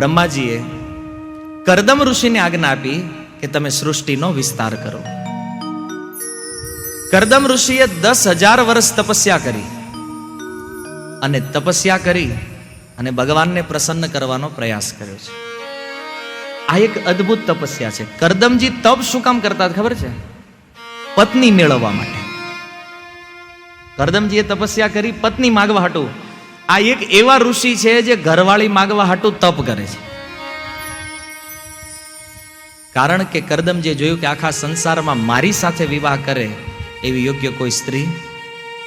બ્રહ્માજીએ કરદમ ઋષિને આજ્ઞા આપી કે તમે સૃષ્ટિનો વિસ્તાર કરો. કરદમ ઋષિએ 10,000 વર્ષ તપસ્યા કરી અને તપસ્યા કરી અને ભગવાનને પ્રસન્ન કરવાનો પ્રયાસ કર્યો છે. આ એક અદ્ભુત તપસ્યા છે. કરદમજી તપ શું કામ કરતા ખબર છે? પત્ની મેળવવા માટે. કરદમજીએ તપસ્યા કરી પત્ની માગવા હાટુ. આ એક એવા ઋષિ છે જે ઘરવાળી માગવા હાટુ તપ કરે છે. કારણ કે કરદમજીએ જોયું કે આખા સંસારમાં મારી સાથે વિવાહ કરે એવી યોગ્ય કોઈ સ્ત્રી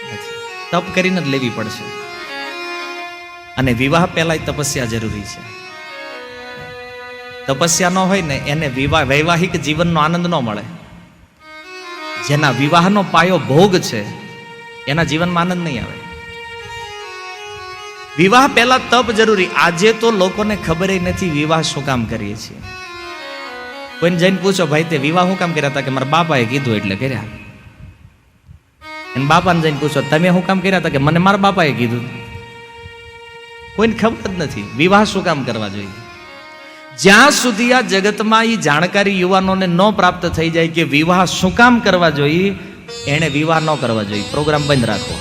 નથી. તપ કરીને જ લેવી પડશે. અને વિવાહ પહેલા તપસ્યા જરૂરી છે. તપસ્યા ન હોય ને એને વૈવાહિક જીવનનો આનંદ ન મળે. જેના વિવાહનો પાયો ભોગ છે એના જીવનમાં આનંદ નહીં આવે. વિવાહ પહેલા તપ જરૂરી. આજે તો લોકોને ખબર નથી વિવાહ શું કામ કરીએ છીએ. કોઈને જઈને પૂછો, ભાઈ તે વિવાહ શું કામ કર્યા હતા? કે મારા બાપાએ કીધું એટલે કર્યા. એને બાપાને જઈને પૂછો, તમે શું કામ કર્યા હતા? કે મને મારા બાપાએ કીધું. કોઈને ખબર જ નથી વિવાહ શું કામ કરવા જોઈએ. જ્યાં સુધી આ જગતમાં એ જાણકારી યુવાનોને ન પ્રાપ્ત થઈ જાય કે વિવાહ શું કામ કરવા જોઈએ, એને વિવાહ ન કરવા જોઈએ. પ્રોગ્રામ બંધ રાખવો.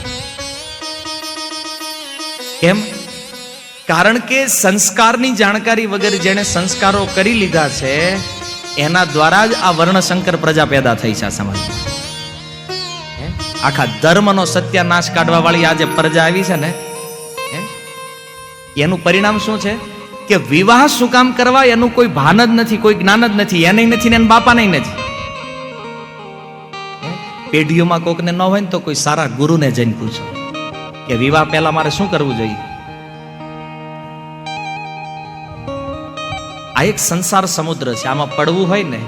કેમ? કારણ કે સંસ્કારની જાણકારી વગર જેને સંસ્કારો કરી લીધા છે એના દ્વારા જ આ વર્ણશંકર પ્રજા પેદા થઈ છે સમાજમાં. આખા ધર્મનો સત્યાનાશ કાઢવા વાળી આજે પ્રજા આવી છે ને, એનું પરિણામ શું છે કે વિવાહ શું કામ કરવા એનું કોઈ ભાન જ નથી, કોઈ જ્ઞાન જ નથી. એને નથી ને એના બાપાને નથી. પેઢીઓમાં કોકને ન હોય ને તો કોઈ સારા ગુરુને જઈને પૂછો કે વિવાહ પહેલા મારે શું કરવું જોઈએ. આ એક સંસાર સમુદ્ર છે. આમાં પડવું હોય ને,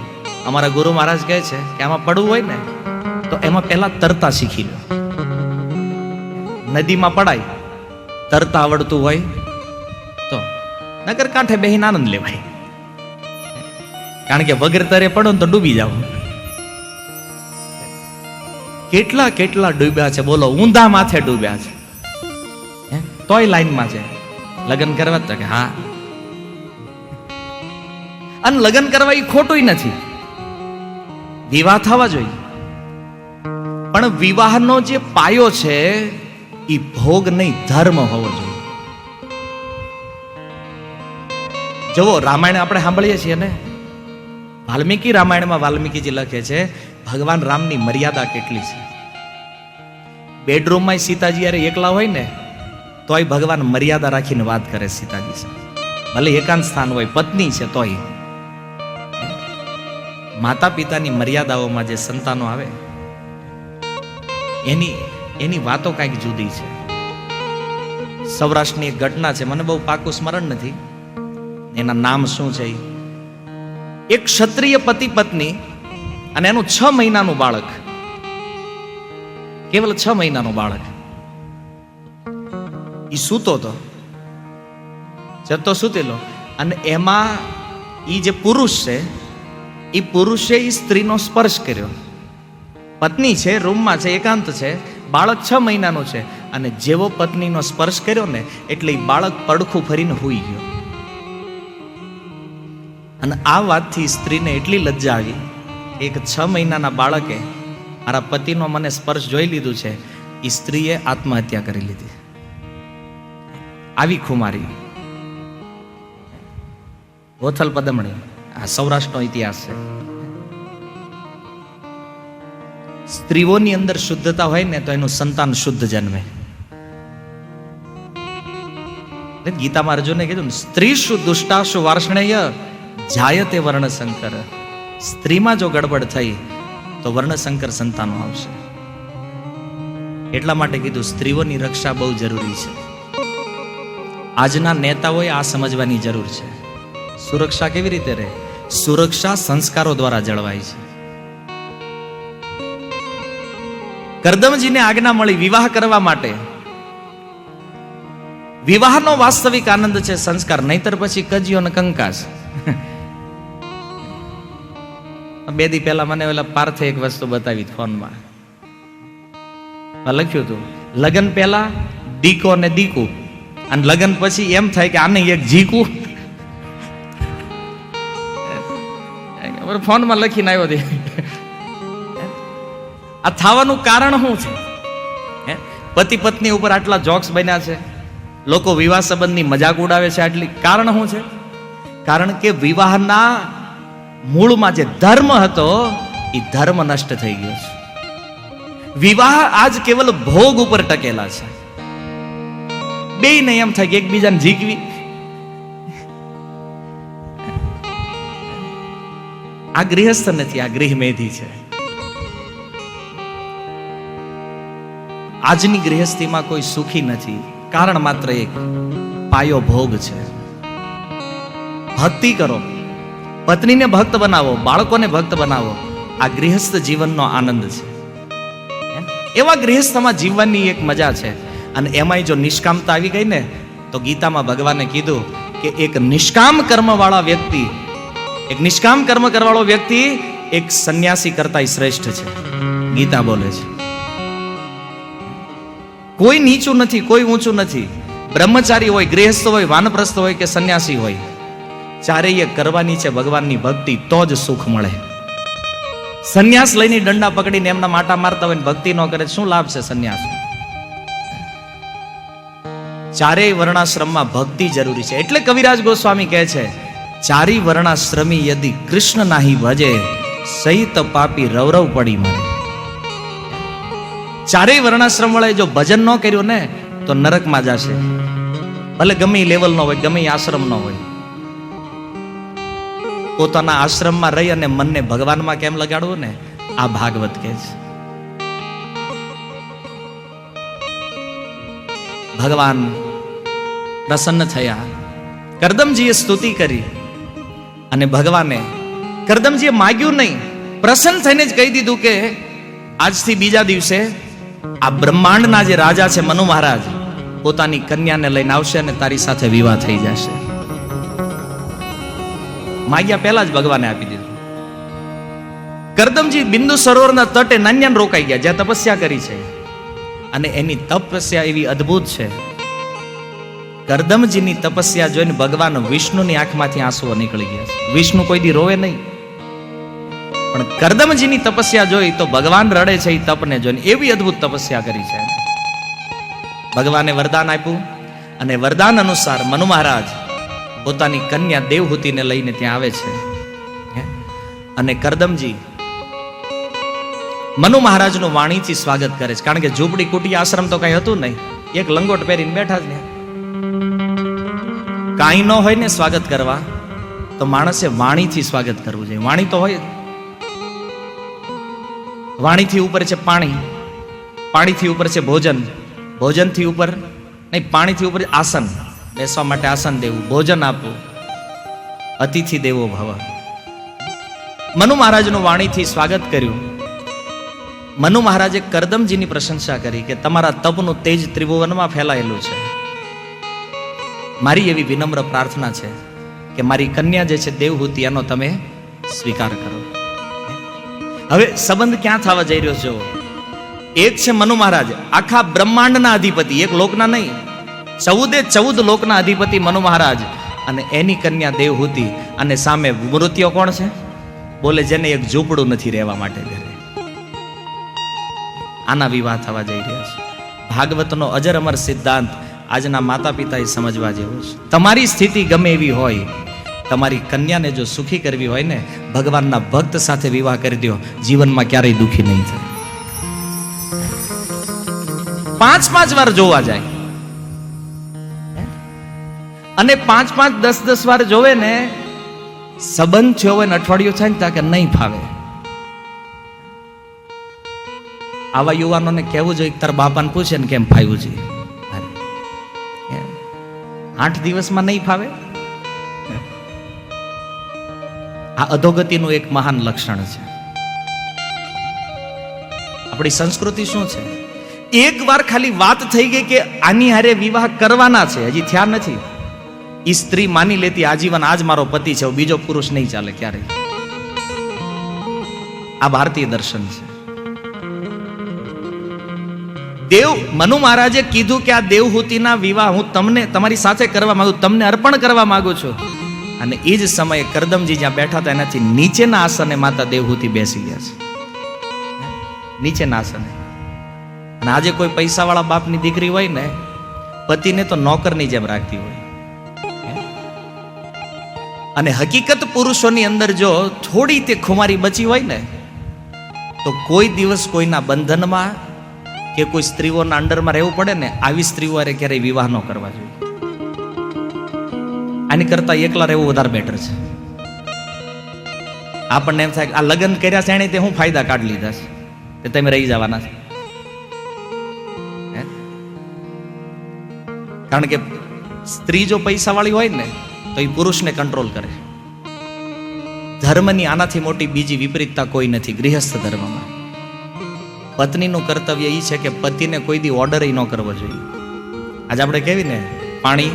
અમારા ગુરુ મહારાજ કહે છે કે આમાં પડવું હોય ને તો એમાં પહેલા તરતા શીખી લો. નદીમાં પડાય, તરતા આવડતું હોય તો, નગર કાંઠે બેહીને આનંદ લેવાય. કારણ કે વગર તરે પડો ને તો ડૂબી જાવ. કેટલા કેટલા ડૂબ્યા છે બોલો, ઊંધા માથે ડૂબ્યા છે. તોય લાઈનમાં છે. લગ્ન કરવા તો કે હા, અને લગ્ન કરવા એ ખોટું નથી. વિવાહ થવા જોઈએ, પણ વિવાહનો જે પાયો છે એ ભોગ નહીં, ધર્મ હોવો જોઈએ. જુઓ, રામાયણ આપણે સાંભળીએ છીએ ને, વાલ્મીકી રામાયણમાં વાલ્મીકીજી લખે છે ભગવાન રામની મર્યાદા કેટલી છે. બેડરૂમમાં સીતાજી યારે એકલા હોય ને તોય ભગવાન મર્યાદા રાખીને વાત કરે સીતાજી સાથે. ભલે એકાંત સ્થાન હોય, પત્ની છે તોય. માતા પિતાની મર્યાદાઓમાં જે સંતાનો આવે એની વાતો કંઈક જુદી છે. સૌરાષ્ટ્રની એક ઘટના છે, મને બહુ પાકું સ્મરણ નથી, એના નામ શું છે. એક ક્ષત્રિય પતિ પત્ની અને એનું 6 મહિનાનું બાળક, કેવલ 6 મહિનાનું બાળક. એ સૂતો હતો, જતો સૂતેલો, અને એમાં એ જે પુરુષ છે એ પુરુષે એ સ્ત્રીનો સ્પર્શ કર્યો. પત્ની છે, રૂમમાં છે, એકાંત છે, બાળક 6 મહિનાનું છે, અને જેવો પત્નીનો સ્પર્શ કર્યો ને એટલે એ બાળક પડખું ફરીને સૂઈ ગયો. અને આ વાતથી સ્ત્રીને એટલી લજ્જા આવી, એક 6 મહિનાના બાળકે મારા પતિનો મને સ્પર્શ જોઈ લીધું છે. એ સ્ત્રીએ આત્મહત્યા કરી લીધી. આવી ખુમારી. ગોથલ પદમણી, આ સૌરાષ્ટ્રનો ઇતિહાસ છે. સ્ત્રીઓની અંદર શુદ્ધતા હોય ને તો એનું સંતાન શુદ્ધ જન્મે. ગીતામાં અર્જુને કીધું, સ્ત્રીશુ દુષ્ટાશુ વાર્ષ્ણેય જાયતે વર્ણશંકર. સ્ત્રીમાં જો ગડબડ થઈ તો વર્ણશંકર સંતાનો આવશે. એટલા માટે કીધું સ્ત્રીઓની રક્ષા બહુ જરૂરી છે. આજના નેતાઓએ આ સમજવાની જરૂર છે. સુરક્ષા કેવી રીતે રહે? સુરક્ષા સંસ્કારો દ્વારા જળવાય છે. કરદમજીને આજ્ઞા મળી વિવાહ કરવા માટે. વિવાહનો વાસ્તવિક આનંદ છે સંસ્કાર, નહીતર પછી કજિયો ને કંકાસ. 2 દી પહેલા મને ઓલા પાર્થે એક વસ્તુ બતાવી ફોનમાં. લખ્યું હતું લગ્ન પહેલા દીકો ને દીકુ, અને લગ્ન પછી એમ થાય કે આને એક જીકું ફોનમાં લખીને આવ્યો હતી. આ થવાનું કારણ શું છે? પતિ પત્ની ઉપર આટલા જોક્સ બન્યા છે, લોકો વિવાહ સંબંધની મજાક ઉડાવે છે, આટલી કારણ શું છે? કારણ કે વિવાહના મૂળમાં જે ધર્મ હતો એ ધર્મ નષ્ટ થઈ ગયો છે. વિવાહ આજ કેવલ ભોગ ઉપર ટકેલા છે. બેયને એમ થાય કે એકબીજાને જીગવી. આ ગૃહસ્થ નથી, આ ગૃહમેધી છે. આજની ગૃહસ્થીમાં કોઈ સુખી નથી, કારણ માત્ર એક, પાયો ભોગ છે. ભક્તિ કરો, પત્નીને ભક્ત બનાવો, બાળકોને ભક્ત બનાવો, આ ગૃહસ્થ જીવનનો આનંદ છે. એવા ગૃહસ્થમાં જીવવાની એક મજા છે. અને એમાંય જો નિષ્કામતા આવી ગઈ ને, તો ગીતામાં ભગવાને કીધું કે એક નિષ્કામ કર્મ વાળા વ્યક્તિ, એક નિષ્કામ કર્મ કરવાળો વ્યક્તિ એક સંન્યાસી કરતા શ્રેષ્ઠ છે. ગીતા બોલે છે. કોઈ નીચું નથી, કોઈ ઊંચું નથી. બ્રહ્મચારી હોય, ગૃહસ્થ હોય, વાનપ્રસ્થ હોય કે સંન્યાસી હોય, ચારેય કરવાની છે ભગવાનની ભક્તિ, તો જ સુખ મળે. સંન્યાસ લઈને દંડા પકડીને એમના માટા મારતા હોય, ભક્તિ ન કરે, શું લાભ છે સંન્યાસ? ચારેય વર્ણાશ્રમમાં ભક્તિ જરૂરી છે. એટલે કવિરાજ ગોસ્વામી કહે છે, ચારી વર્ણાશ્રમી યદિ કૃષ્ણ નાહી ભજે, સહિત પાપી રવરવ પડી મરે. ચારેય વર્ણાશ્રમ વાળાએ જો ભજન ન કર્યું ને, તો નરકમાં જશે. ભલે ગમે લેવલ નો હોય, ગમે આશ્રમ નો હોય. પોતાના આશ્રમમાં રહી અને મનને ભગવાનમાં કેમ લગાડવું ને, આ ભાગવત કહે છે. ભગવાન પ્રસન્ન થયા. કરદમજીએ સ્તુતિ કરી અને ભગવાને, કરદમજીએ માગ્યું નહીં, પ્રસન્ન થઈને જ કહી દીધું કે આજથી બીજા દિવસે આ બ્રહ્માંડના જે રાજા છે મનુ મહારાજ, પોતાની કન્યાને લઈને આવશે અને તારી સાથે વિવાહ થઈ જશે. માગ્યા પહેલા જ ભગવાને આપી દીધું. કરદમજી બિંદુ સરોવરના તટે નાન્યાન રોકાઈ ગયા, જ્યાં તપસ્યા કરી છે. અને એની તપસ્યા એવી અદ્ભુત છે. કરદમજીની તપસ્યા જોઈને ભગવાન વિષ્ણુની આંખમાંથી આંસુઓ નીકળી ગયા છે. વિષ્ણુ કોઈ દી રોવે નહીં, પણ કરદમજીની તપસ્યા જોઈ તો ભગવાન રડે છે. એ તપને જોઈને એવી અદ્ભુત તપસ્યા કરી છે. ભગવાને વરદાન આપ્યું અને વરદાન અનુસાર મનુ મહારાજ પોતાની કન્યા દેવહૂતિને લઈને ત્યાં આવે છે. અને કરદમજી મનુ મહારાજનું વાણીથી સ્વાગત કરે છે. કારણ કે ઝૂંપડી કુટી આશ્રમ તો કઈ હતું નહીં, એક લંગોટ પહેરીને બેઠા જ ને. કાંઈ ન હોય ને સ્વાગત કરવા, તો માણસે વાણીથી સ્વાગત કરવું જોઈએ. વાણી તો હોય. વાણીથી ઉપર છે પાણી, પાણીથી ઉપર છે ભોજન, ભોજનથી ઉપર નહીં, પાણીથી ઉપર આસન, બેસવા માટે આસન દેવું, ભોજન આપવું, અતિથિ દેવો ભવ. મનુ મહારાજનું વાણીથી સ્વાગત કર્યું. મનુ મહારાજે કરદમજીની પ્રશંસા કરી કે તમારા તપનું તેજ ત્રિભુવનમાં ફેલાયેલું છે. મારી એવી વિનમ્ર પ્રાર્થના છે કે મારી કન્યા જે છે દેવહૂતિ, એનો તમે સ્વીકાર કરો. હવે સંબંધ ક્યાં થવા જઈ રહ્યો છે? એક છે મનુ મહારાજ, આખા બ્રહ્માંડના અધિપતિ, એક લોકના નહીં, 14 લોકના અધિપતિ મનુ મહારાજ, અને એની કન્યા દેવહૂતિ. અને સામે મૃત્યુ કોણ છે? બોલે જેને એક ઝૂંપડું નથી રહેવા માટે ઘરે. આના વિવાહ થવા જઈ રહ્યા છે. ભાગવતનો અજર અમર સિદ્ધાંત આજના માતા પિતાએ સમજવા જેવો છે. તમારી સ્થિતિ ગમે એવી હોય, તમારી કન્યાને જો સુખી કરવી હોય ને, ભગવાનના ભક્ત સાથે વિવાહ કરી દો, જીવનમાં ક્યારેય દુખી નહીં થાય. 5 વાર જોવા જાય, અને 5 10 વાર જોવે ને, સંબંધ થયો હોય ને અઠવાડિયું થાય ને ત્યાં કે નહીં ફાવે. આવા યુવાનોને કહેવું જોઈએ, તારા બાપાને પૂછે ને કેમ ફાવ્યું છે. 8 દિવસમાં નહીં ફાવે. આ અધોગતિનું એક મહાન લક્ષણ છે. આપણી સંસ્કૃતિ શું છે? એક વાર ખાલી વાત થઈ ગઈ કે આની હારે વિવાહ કરવાના છે, હજી થયા નથી, ઈ સ્ત્રી માની લેતી આજીવન આજ મારો પતિ છે, બીજો પુરુષ નહીં ચાલે ક્યારેય. આ ભારતીય દર્શન છે. મનુ મહારાજે કીધું કે આ દેવહૂતિના વિવાહ હું તમને તમારી સાથે કરવા માંગુ, તમને અર્પણ કરવા માંગુ છું. અને એ જ સમયે કરદમજી જ્યાં બેઠા હતા એનાથી નીચેના આસને માતા દેવહૂતિ બેસી ગયા છે, નીચેના આસને. અને આજે કોઈ પૈસાવાળા બાપની દીકરી હોય ને, પતિને તો નોકરની જેમ રાખતી હોય. અને હકીકત પુરુષોની અંદર જો થોડી તે ખુમારી બચી હોય ને, તો કોઈ દિવસ કોઈના બંધનમાં કે કોઈ સ્ત્રીઓના અંડરમાં રહેવું પડે ને, આવી સ્ત્રીઓ અરે ક્યારેય વિવાહ ન કરવા જોઈએ. આની કરતા એકલા રહેવું વધારે બેટર છે. આપણને એમ થાય આ લગ્ન કર્યા છે એણે તે હું ફાયદા કાઢી લીધા છે કે તમે રહી જવાના છે. કારણ કે સ્ત્રી જો પૈસાવાળી હોય ને તો એ પુરુષને કંટ્રોલ કરે. ધર્મની આનાથી મોટી બીજી વિપરીતતા કોઈ નથી ગૃહસ્થ ધર્મમાં. પત્નીનું કર્તવ્ય એ છે કે પતિને કોઈ દી ઓર્ડર ન કરવો જોઈએ. આજે આપણે કેવી ને પાણી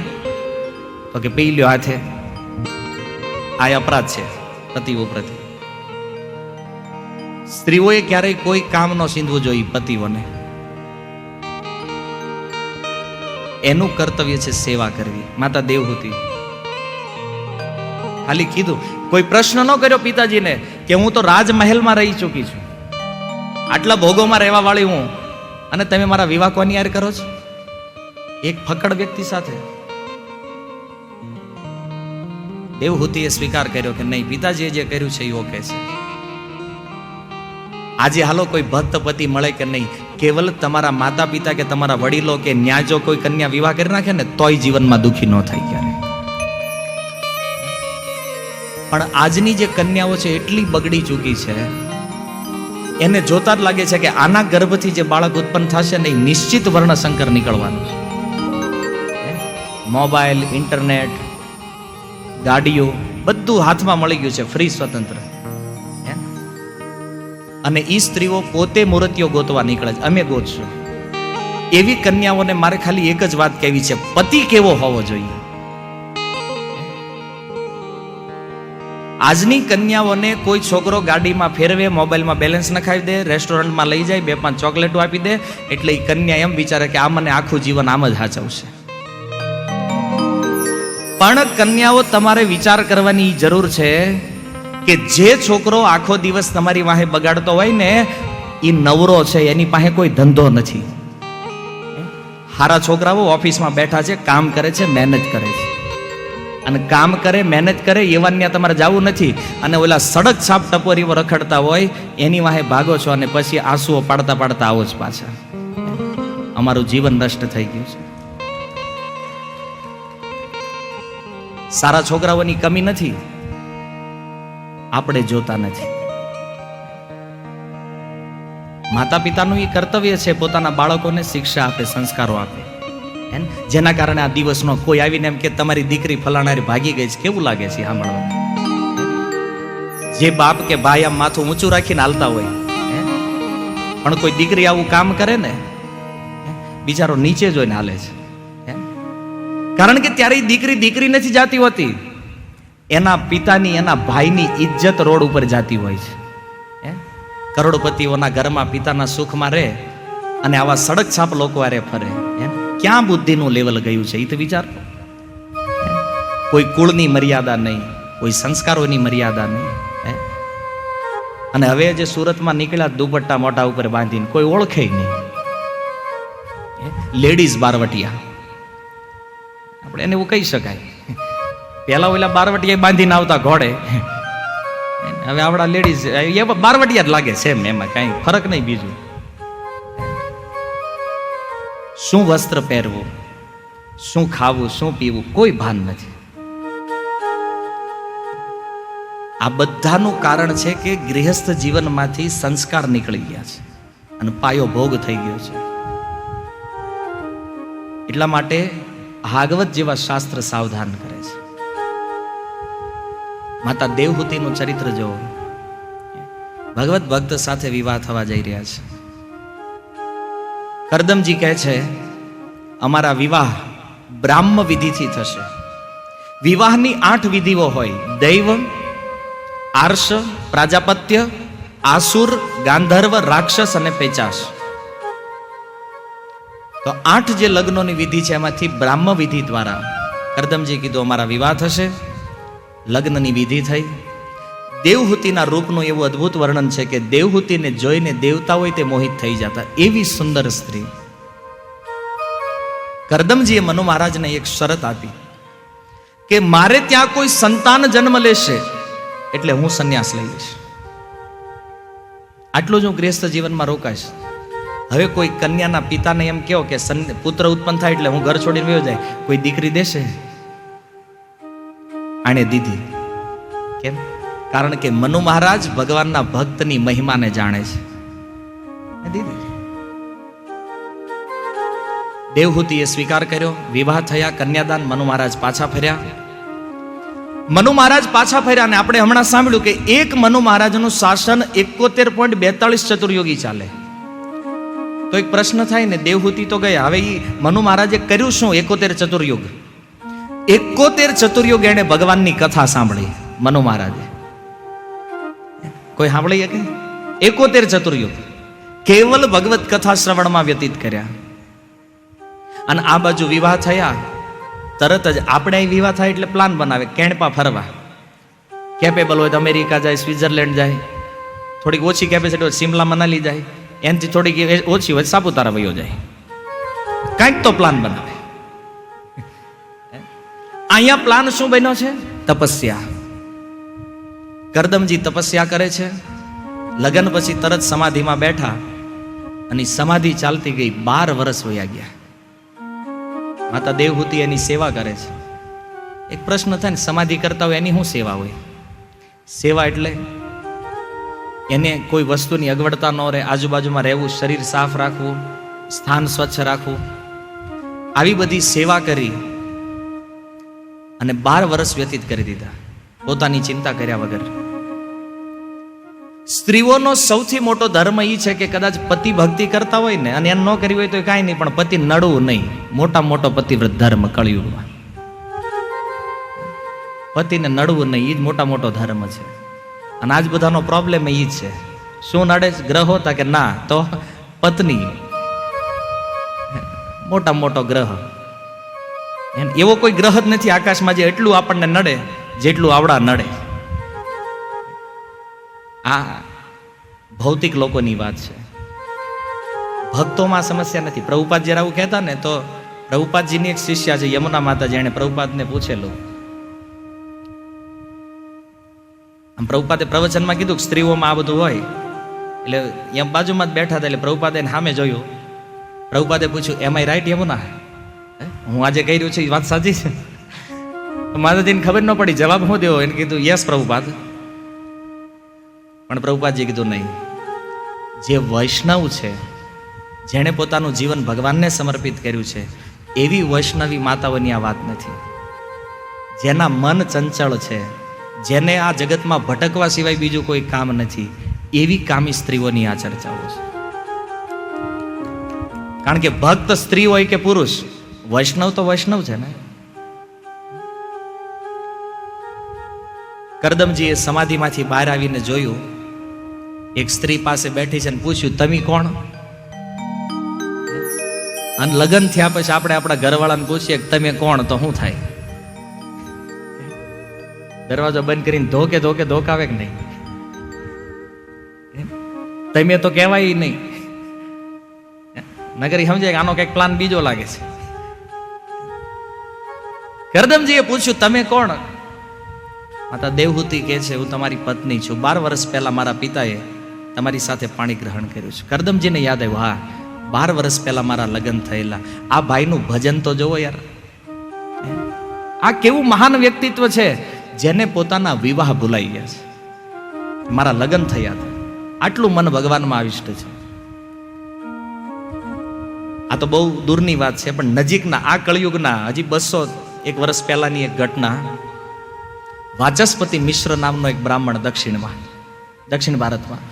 તો કે પી લ્યો હાથે, આ અપરાધ છે પતિઓ પ્રતિ. સ્ત્રીઓએ ક્યારેય કોઈ કામ ન સીંધવું જોઈએ પતિઓને. એનું કર્તવ્ય છે સેવા કરવી. માતા દેવહૂતિ ખાલી કીધું, કોઈ પ્રશ્ન ન કર્યો પિતાજીને કે હું તો રાજમહેલમાં રહી ચૂકી છું, આટલા ભોગોમાં રહેવા વાળી હું, અને તમે મારા વિવાહ કોની યાર કરો છો એક ફકડ વ્યક્તિ સાથે. દેવહૂતિએ સ્વીકાર કર્યો કે નહીં, પિતાજીએ જે કર્યું છે એ ઓકે છે. આજે હાલો કોઈ ભક્ત પતિ મળે કે નહીં, કેવલ તમારા માતા પિતા કે તમારા વડીલો કે ન્યા જો કોઈ કન્યા વિવાહ કરી નાખે ને તોય જીવનમાં દુઃખી ન થાય ક્યારે. પણ આજની જે કન્યાઓ છે એટલી બગડી ચૂકી છે, એને જોતા જ લાગે છે કે આના ગર્ભથી જે બાળક ઉત્પન્ન થશે ને એ નિશ્ચિત વર્ણશંકર નીકળવાનું છે. મોબાઈલ, ઇન્ટરનેટ, ગાડીઓ બધું હાથમાં મળી ગયું છે, ફ્રી સ્વતંત્ર. અને ઈ સ્ત્રીઓ પોતે મૂર્તિઓ ગોતવા નીકળે છે, અમે ગોતશું. એવી કન્યાઓને મારે ખાલી એક જ વાત કહેવી છે, પતિ કેવો હોવો જોઈએ. આજની કન્યાઓને કોઈ છોકરો ગાડીમાં ફેરવે, મોબાઈલમાં બેલેન્સ નખાવી દે, રેસ્ટોરન્ટમાં લઈ જાય, 2-5 ચોકલેટો આપી દે, એટલે એ કન્યા એમ વિચારે કે આ મને આખું જીવન આમ જ હાચવશે. પણ કન્યાઓ તમારે વિચાર કરવાની જરૂર છે કે જે છોકરો આખો દિવસ તમારી વાહે બગાડતો હોય ને એ નવરો છે, એની પાસે કોઈ ધંધો નથી. સારા છોકરાઓ ઓફિસમાં બેઠા છે, કામ કરે છે, મહેનત કરે છે. અને કામ કરે, મહેનત કરે એવા ત્યાં તમારે જવું નથી. અને ઓલા સડક છાપ ટપોરીઓ રખડતા હોય એની વાહે ભાગો છો અને પછી આંસુઓ પાડતા પાડતા આવો જ પાછા. અમારું જીવન નષ્ટ થઈ ગયું છે. સારા છોકરાઓની કમી નથી, આપણે જોતા નથી. માતા પિતાનું એ કર્તવ્ય છે પોતાના બાળકોને શિક્ષા આપે, સંસ્કારો આપે. જેના કારણે આ દિવસનો કોઈ આવીને એમ કે તમારી દીકરી ફલાણારી ભાગી ગઈ છે, કેવું લાગે છે સાંભળવા? જે બાપ કે ભાઈ આમ માથું ઊંચું રાખીને હાલતા હોય, પણ કોઈ દીકરી આવું કામ કરે ને બિચારો નીચે જોઈને હાલે છે. કારણ કે ત્યારે દીકરી દીકરી નથી જાતી હોતી, એના પિતાની, એના ભાઈની ઇજ્જત રોડ ઉપર જાતી હોય છે. કરોડપતિઓના ઘરમાં પિતાના સુખમાં રહે અને આવા સડક છાપ લોકો આરે ફરે. ક્યાં બુદ્ધિનું લેવલ ગયું છે એ તો વિચાર. કોઈ કુળની મર્યાદા નહીં, કોઈ સંસ્કારોની મર્યાદા નહીં. અને હવે જે સુરતમાં નીકળ્યા દુપટ્ટા મોટા ઉપર બાંધીને કોઈ ઓળખે નહીં, લેડીઝ બારવટિયા આપણે એને એવું કહી શકાય. પેલા ઓલા બારવટિયા બાંધીને આવતા ઘોડે, હવે આપણા લેડીઝ એ બારવટિયા જ લાગે છે, એમાં કઈ ફરક નહીં. બીજું શું વસ્ત્ર પહેરવું, શું ખાવું, શું પીવું, કોઈ ભાન નથી. આ બધાનું કારણ છે કે ગૃહસ્થ જીવનમાંથી સંસ્કાર નીકળી ગયા છે અને પાયો ભોગ થઈ ગયો છે. એટલા માટે ભાગવત જેવા શાસ્ત્ર સાવધાન કરે છે. માતા દેવહૂતિનું ચરિત્ર જો ભગવત ભક્ત સાથે વિવાહ થવા જઈ રહ્યા છે. કરદમજી કહે છે અમારા વિવાહ બ્રાહ્મ વિધિથી થશે. વિવાહની 8 વિધિઓ હોય, દૈવ, આર્ષ, પ્રાજાપત્ય, આસુર, ગાંધર્વ, રાક્ષસ અને પેચાશ. તો 8 જે લગ્નોની વિધિ છે એમાંથી બ્રાહ્મ વિધિ દ્વારા કરદમજી કીધું અમારા વિવાહ થશે. લગ્નની વિધિ થઈ. દેવહૂતિના રૂપનું એવું અદ્ભુત વર્ણન છે કે દેવહૂતિને જોઈને દેવતાઓય તે મોહિત થઈ જતા, એવી સુંદર સ્ત્રી. કરદમજીએ મનુ મહારાજને એક શરત આપી કે મારે ત્યાં કોઈ સંતાન જન્મ લેશે એટલે હું સંન્યાસ લઈ લઈશ. આટલું જ હું ગૃહસ્થ જીવનમાં રોકાઈશ. હવે કોઈ કન્યાના પિતાને એમ કહો કે પુત્ર ઉત્પન્ન થાય એટલે હું ઘર છોડીને વયો જાય, કોઈ દીકરી દેશે? આણે દીધી. કેમ? કારણ કે મનુ મહારાજ ભગવાનના ભક્તની મહિમાને જાણે છે. દીધી. દેવહૂતિએ સ્વીકાર કર્યો, વિવાહ થયા, કન્યાદાન. મનુ મહારાજ પાછા ફર્યા. મનુ મહારાજ પાછા ફર્યા અને આપણે હમણાં સાંભળ્યું કે એક મનુ મહારાજનું શાસન 71.42 ચતુર્યુગી ચાલે. તો એક પ્રશ્ન થાય ને, દેવહૂતિ તો ગયા, હવે એ મનુ મહારાજે કર્યું શું? 71 ચતુર્યુગ. 71 ચતુર્યુગ એને ભગવાનની કથા સાંભળી મનુ મહારાજે. કોઈ સાંભળી કે 71 ચતુર્યુગ કેવલ ભગવત કથા શ્રવણમાં વ્યતીત કર્યા. અને આ બાજુ વિવાહ થયા, તરત જ આપણે અહીં વિવાહ થાય એટલે પ્લાન બનાવે કેણપા ફરવા. કેપેબલ હોય તો અમેરિકા જાય, સ્વિટ્ઝરલેન્ડ જાય, થોડીક ઓછી કેપેસિટી હોય સિમલા મનાલી જાય, એનાથી થોડીક ઓછી હોય સાપુતારા વયો જાય. કંઈક તો પ્લાન બનાવે. અહીંયા પ્લાન શું બન્યો છે? તપસ્યા. કરદમજી તપસ્યા કરે છે. લગ્ન પછી તરત સમાધિમાં બેઠા અને સમાધિ ચાલતી ગઈ. 12 વર્ષ વયા ગયા. માતા દેવહૂતિ એની સેવા કરે છે. એક પ્રશ્ન થાય ને, સમાધિ કરતા હોય એની શું સેવા હોય? સેવા એટલે એને કોઈ વસ્તુની અગવડતા ન રહે, આજુબાજુમાં રહેવું, શરીર સાફ રાખવું, સ્થાન સ્વચ્છ રાખવું, આવી બધી સેવા કરી અને 12 વર્ષ વ્યતીત કરી દીધા પોતાની ચિંતા કર્યા વગર. સ્ત્રીઓનો સૌથી મોટો ધર્મ એ છે કે કદાચ પતિ ભક્તિ કરતા હોય ને અને એમ ન કરી હોય તો કાંઈ નહીં, પણ પતિ નડવું નહીં. મોટા મોટો પતિવ્રત ધર્મ કળિયુગમાં. પતિને નડવું નહીં, એ જ મોટા મોટો ધર્મ છે. અને આજ બધાનો પ્રોબ્લેમ એ જ છે. શું નડે છે? ગ્રહો? તા કે ના, તો પત્ની. મોટા મોટો ગ્રહ. એવો કોઈ ગ્રહ જ નથી આકાશમાં જે એટલું આપણને નડે જેટલું આવડા નડે. આ ભૌતિક લોકોની વાત છે. ભક્તોમાં સમસ્યા નથી. પ્રભુપાદ જયારે આવું કહેતા ને, તો પ્રભુપાદજીની એક શિષ્યા છે યમુના માતા, જેણે પ્રભુપાદને પૂછેલું. આમ પ્રભુપાદે પ્રવચનમાં કીધું કે સ્ત્રીઓમાં આ બધું હોય, એટલે એમ બાજુમાં જ બેઠા હતા. એટલે પ્રભુપાદે સામે જોયું. પ્રભુપાદે પૂછ્યું, એમ આઈ રાઈટ યમુના? હું આજે કહી રહ્યું છું એ વાત સાચી છે? માતાજીને ખબર ન પડી જવાબ શું દેવો. એને કીધું યસ પ્રભુપાદ. પણ પ્રભુપાદજી કીધું નહીં. જે વૈષ્ણવ છે, જેણે પોતાનું જીવન ભગવાનને સમર્પિત કર્યું છે, એવી વૈષ્ણવી માતાઓની આ વાત નથી. જેના મન ચંચળ છે, જેને આ જગતમાં ભટકવા સિવાય બીજું કોઈ કામ નથી, એવી કામી સ્ત્રીઓની આ ચર્ચાઓ છે. કારણ કે ભક્ત સ્ત્રી હોય કે પુરુષ, વૈષ્ણવ તો વૈષ્ણવ છે ને. કરદમજીએ સમાધિમાંથી બહાર આવીને જોયું, એક સ્ત્રી પાસે બેઠી છે ને પૂછ્યું, તમે કોણ? અને લગ્ન થયા પછી આપણે આપણા ઘરવાળાને પૂછીએ કે તમે કોણ, તો શું થાય? દરવાજો બંધ કરીને ધોકે ધોકે ધોકાવે કે નહીં? તમે તો કહેવાય નહીં. નગરી સમજે કે આનો કઈક પ્લાન બીજો લાગે છે. કરદમજીએ પૂછ્યું, તમે કોણ? માતા દેવહૂતિ કહે છે, હું તમારી પત્ની છું. 12 વર્ષ પહેલા મારા પિતાએ તમારી સાથે પાણી ગ્રહણ કર્યું છે. કરદમજીને યાદ આવ્યું, હા 12 વર્ષ પહેલા મારા લગ્ન થયેલા. આ ભાઈનું ભજન તો જોવો યાર. આ કેવું મહાન વ્યક્તિત્વ છે, જેને પોતાના વિવાહ ભૂલાઈ ગયા છે. મારા લગ્ન થયા હતા. આટલું મન ભગવાનમાં આવિષ્ટ છે. આ તો બહુ દૂરની વાત છે, પણ નજીકના આ કળિયુગના હજી 201 વર્ષ પહેલાની એક ઘટના. વાચસ્પતિ મિશ્ર નામનો એક બ્રાહ્મણ દક્ષિણ ભારતમાં,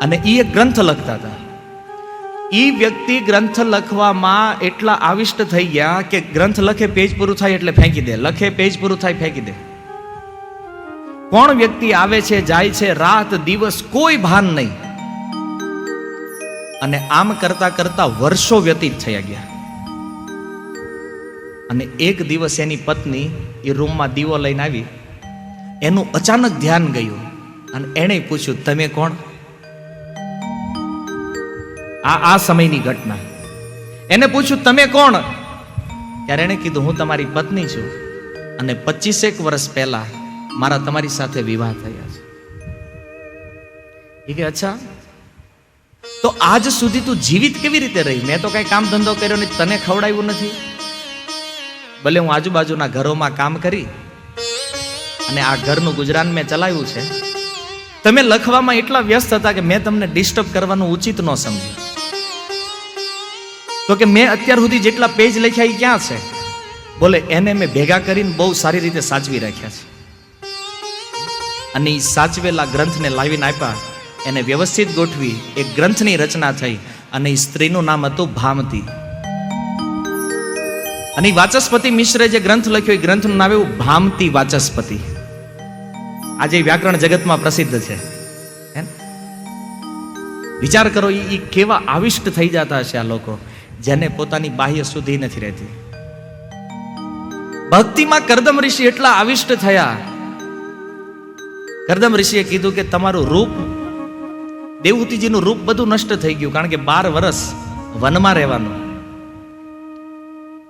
અને એ એક ગ્રંથ લખતા હતા. એ વ્યક્તિ ગ્રંથ લખવામાં એટલા આવિષ્ટ થઈ ગયા કે ગ્રંથ લખે, પેજ પૂરું થાય એટલે ફેંકી દે, લખે, પેજ પૂરું થાય ફેંકી દે. કોણ વ્યક્તિ આવે છે જાય છે, રાત દિવસ કોઈ ભાન નહીં. અને આમ કરતા કરતા વર્ષો વ્યતીત થયા ગયા. અને એક દિવસ એની પત્ની એ રૂમમાં દીવો લઈને આવી, એનું અચાનક ધ્યાન ગયું અને એણે પૂછ્યું, તમે કોણ? આ સમયની ઘટના. એને પૂછ્યું, તમે કોણ? ત્યારે એણે કીધું, હું તમારી પત્ની છું અને 25 વર્ષ પહેલા મારા તમારી સાથે વિવાહ થયા છે. એ કે અચ્છા, તો આજ સુધી તું જીવિત કેવી રીતે રહી? મેં તો કઈ કામ ધંધો કર્યો નહીં, તને ખવડાવ્યું નથી. ભલે હું આજુબાજુના ઘરોમાં કામ કરી અને આ ઘરનું ગુજરાન મેં ચલાવ્યું છે, તમે લખવામાં એટલા વ્યસ્ત હતા કે મેં તમને ડિસ્ટર્બ કરવાનું ઉચિત ન સમજ્યું. તો કે મેં અત્યાર સુધી જેટલા પેજ લખ્યા એ ક્યાં છે? બોલે એને મેં ભેગા કરીને બહુ સારી રીતે સાચવી રાખ્યા છે. અને એ સાચવેલા ગ્રંથને લાવીને આપ્યા, એને વ્યવસ્થિત ગોઠવી એક ગ્રંથની રચના થઈ અને એ સ્ત્રીનું નામ હતું ભામતી. અને વાચસ્પતિ મિશ્રે જે ગ્રંથ લખ્યો એ ગ્રંથનું નામ એવું ભામતી વાચસ્પતિ. આજે વ્યાકરણ જગતમાં પ્રસિદ્ધ છે. વિચાર કરો, એ કેવા આવિષ્ટ થઈ જતા હશે આ લોકો, જેને પોતાની બાહ્ય શુદ્ધિ નથી રહેતી. ભક્તિમાં કરદમ ઋષિ એટલા આવિષ્ટ થયા. કરદમ ઋષિએ કીધું કે તમારું રૂપ, દેવહૂતિજીનું રૂપ બધું નષ્ટ થઈ ગયું, કારણ કે 12 વર્ષ વનમાં રહેવાનું.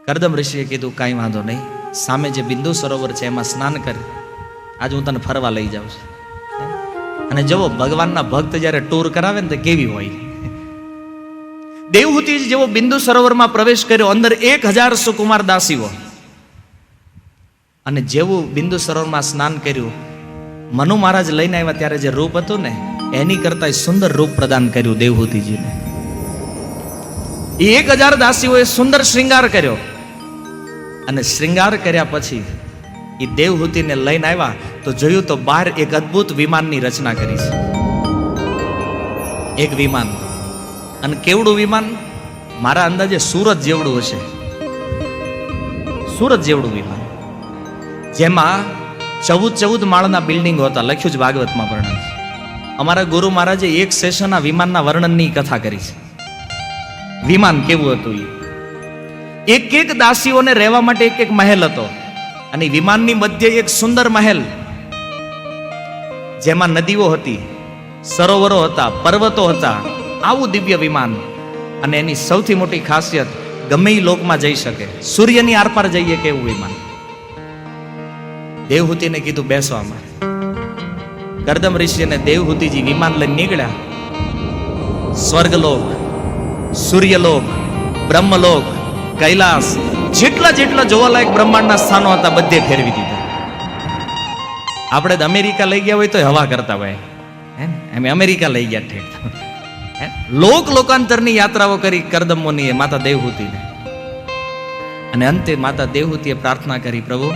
કરદમ ઋષિએ કીધું, કાંઈ વાંધો નહીં, સામે જે બિંદુ સરોવર છે એમાં સ્નાન કર, આજે હું તને ફરવા લઈ જાઉં છું. અને જુઓ, ભગવાનના ભક્ત જ્યારે ટૂર કરાવે ને તો કેવી હોય. દેવહૂતિજી જેવો બિંદુ સરોવરમાં પ્રવેશ કર્યો, અંદર 1000 સુકુમાર દાસીઓ. અને જેવું બિંદુ સરોવરમાં સ્નાન કર્યું, મનુ મહારાજ લઈને આવ્યા ત્યારે જે રૂપ હતું ને, એની કરતા સુંદર રૂપ પ્રદાન કર્યું દેવહૂતિજીને. એ 1000 દાસીઓએ સુંદર શ્રૃંગાર કર્યો. અને શ્રૃંગાર કર્યા પછી એ દેવહૂતિને લઈને આવ્યા તો જોયું તો બહાર એક અદ્ભુત વિમાનની રચના કરી છે. એક વિમાન, અને કેવડું વિમાન? મારા અંદાજે સુરત જેવડું હશે. સુરત જેવડું વિમાન, જેમાં 14 માળના બિલ્ડિંગો હતા. લખ્યું જ ભાગવતમાં વર્ણન છે. અમારા ગુરુ મહારાજે એક સેશન આ વિમાનના વર્ણનની કથા કરી છે. વિમાન કેવું હતું? એક દાસીઓને રહેવા માટે એક મહેલ હતો. અને વિમાનની મધ્ય એક સુંદર મહેલ, જેમાં નદીઓ હતી, સરોવરો હતા, પર્વતો હતા. આવું દિવ્ય વિમાન. અને એની સૌથી મોટી ખાસિયત, ગમે એ લોકમાં જઈ શકે, સૂર્યની આરપાર જઈએ કે એવું વિમાન. દેવહૂતિને કીધું, બેસો આમાં. કરદમ ઋષિ અને દેવહૂતિજી વિમાન લઈને નીકળ્યા. સ્વર્ગલોક, સૂર્યલોક, બ્રહ્મલોક, કૈલાસ, જેટલા જોવાલાયક બ્રહ્માંડના સ્થાનો હતા બધે ફેરવી દીધા. આપણે અમેરિકા લઈ ગયા હોય તો હવા કરતા હોય, એમ અમેરિકા લઈ ગયા ઠેક. લોકાંતરની યાત્રાઓ કરી કરદમ મુનિએ માતા દેવહૂતિને. અને અંતે માતા દેવહૂતિએ પ્રાર્થના કરી, પ્રભુ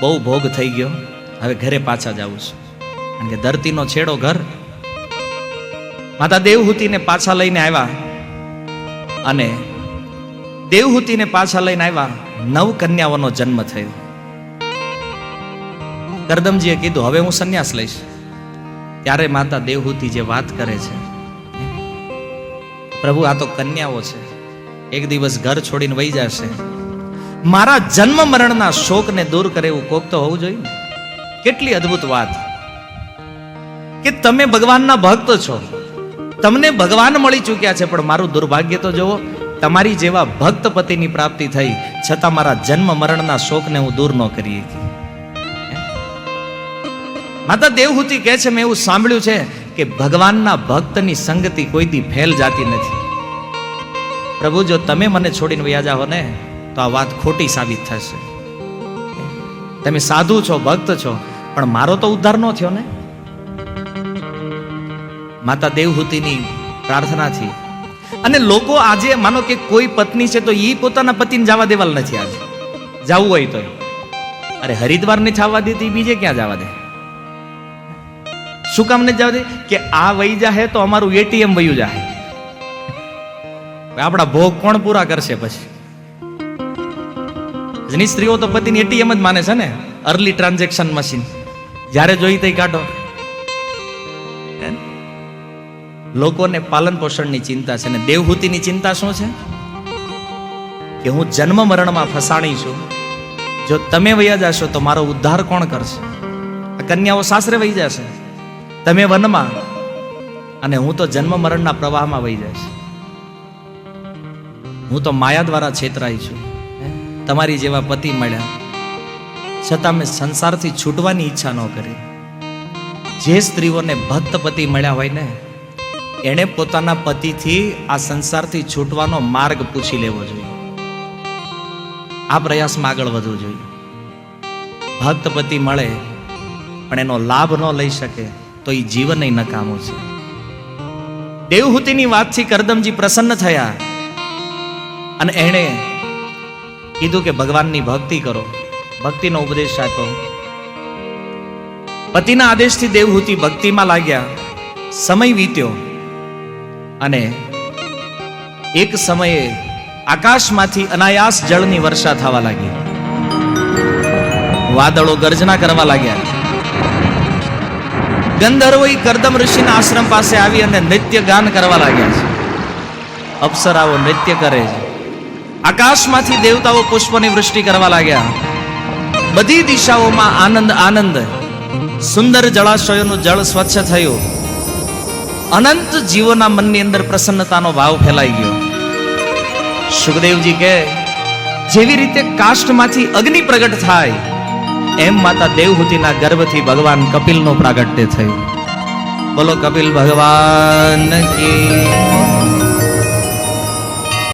બહુ ભોગ થઈ ગયો, હવે ઘરે પાછા જાવું છું. કારણ કે ધરતીનો છેડો ઘર. માતા દેવહૂતિને પાછા લઈને આવ્યા. અને દેવહૂતિને પાછા લઈને આવ્યા, 9 કન્યાઓનો જન્મ થયો. કરદમજીએ કીધું, હવે હું સંન્યાસ લઈશ. ત્યારે માતા દેવહૂતિ જે વાત કરે છે, પ્રભુ આ તો કન્યાઓ છે, એક દિવસ ઘર છોડીને વહી જશે, મારા જન્મ મરણના શોકને દૂર કરે એવું કોક તો હોવું જોઈએ. કેટલી અદ્ભુત વાત કે તમે ભગવાનના ભક્ત છો, તમને ભગવાન મળી ચૂક્યા છે, પણ મારું દુર્ભાગ્ય તો જુઓ, તમારી જેવા ભક્ત પતિની પ્રાપ્તિ થઈ છતાં મારા જન્મ મરણના શોકને હું દૂર ન કરી શકી. માતા દેવહૂતિ કહે છે, મેં એવું સાંભળ્યું છે કે ભગવાનના ભક્તની સંગતિ કોઈ દી ફેલ જાતી નથી. પ્રભુ જો તમે મને છોડીને વયા જાઓ ને તો આ વાત ખોટી સાબિત થશે. તમે સાધુ છો, ભક્ત છો, પણ મારો તો ઉદ્ધાર ન થયો ને. માતા દેવહૂતિની પ્રાર્થનાથી. અને લોકો આજે માનો કે કોઈ પત્ની છે તો એ પોતાના પતિને જવા દેવા નથી. આજે જવું હોય તો અરે હરિદ્વાર ને થવા દેતી, બીજે ક્યાં જવા દે? શું કામ નથી જવા દે? કે આ વહી જાહે તો અમારું એટીએમ વયું જાહે. આપણા ભોગ કોણ પૂરા કરશે? પછી જેની સ્ત્રીઓ તો પતિની એટીએમ જ માને છે ને, અર્લી ટ્રાન્ઝેક્શન મશીન, જ્યારે જોઈ તે કાઢો. લોકોને પાલન પોષણની ચિંતા છે, ને દેવહૂતિની ચિંતા શું છે? કે હું જન્મ મરણમાં ફસાણી છું, જો તમે વયા જશો તો મારો ઉદ્ધાર કોણ કરશે? આ કન્યાઓ સાસરે વહી જશે, તમે વનમાં, અને હું તો જન્મ મરણના પ્રવાહમાં વહી જઈશ. હું તો માયા દ્વારા છેતરાઈ છું. તમારી જેવા પતિ મળ્યા છતાં મેં સંસારથી છૂટવાની ઈચ્છા ન કરી. જે સ્ત્રીઓને ભક્ત પતિ મળ્યા હોય ને, એણે પોતાના પતિથી આ સંસારથી છૂટવાનો માર્ગ પૂછી લેવો જોઈએ. આ પ્રયાસમાં આગળ વધવું જોઈએ. ભક્ત પતિ મળે પણ એનો લાભ ન લઈ શકે તો એ જીવન નકામું છે. દેવહૂતિની વાતથી કરદમજી પ્રસન્ન થયા અને એણે કીધું કે ભગવાનની ભક્તિ કરો, ભક્તિનો ઉપદેશ આપ્યો. પતિના આદેશથી દેવહૂતિ ભક્તિમાં લાગ્યા. સમય વીત્યો અને એક સમયે આકાશમાંથી અનાયાસ જળની વર્ષા થવા લાગી. વાદળો ગર્જના કરવા લાગ્યા. ગંધર્વોએ કરદમ ઋષિના આશ્રમ પાસે આવી અને નૃત્ય ગાન કરવા લાગ્યા છે. અપ્સરાઓ નૃત્ય કરે છે. આકાશમાંથી દેવતાઓ પુષ્પની વૃષ્ટિ કરવા લાગ્યા. બધી દિશાઓમાં આનંદ આનંદ. સુંદર જળાશયોનું જળ સ્વચ્છ થયું. અનંત જીવોના મનની અંદર પ્રસન્નતાનો ભાવ ફેલાઈ ગયો. સુખદેવજી કે જેવી રીતે કાષ્ઠમાંથી અગ્નિ પ્રગટ થાય એમ માતા દેવહૂતિના ગર્ભથી ભગવાન કપિલનો પ્રાગટ્ય થયું. બોલો કપિલ ભગવાન કી.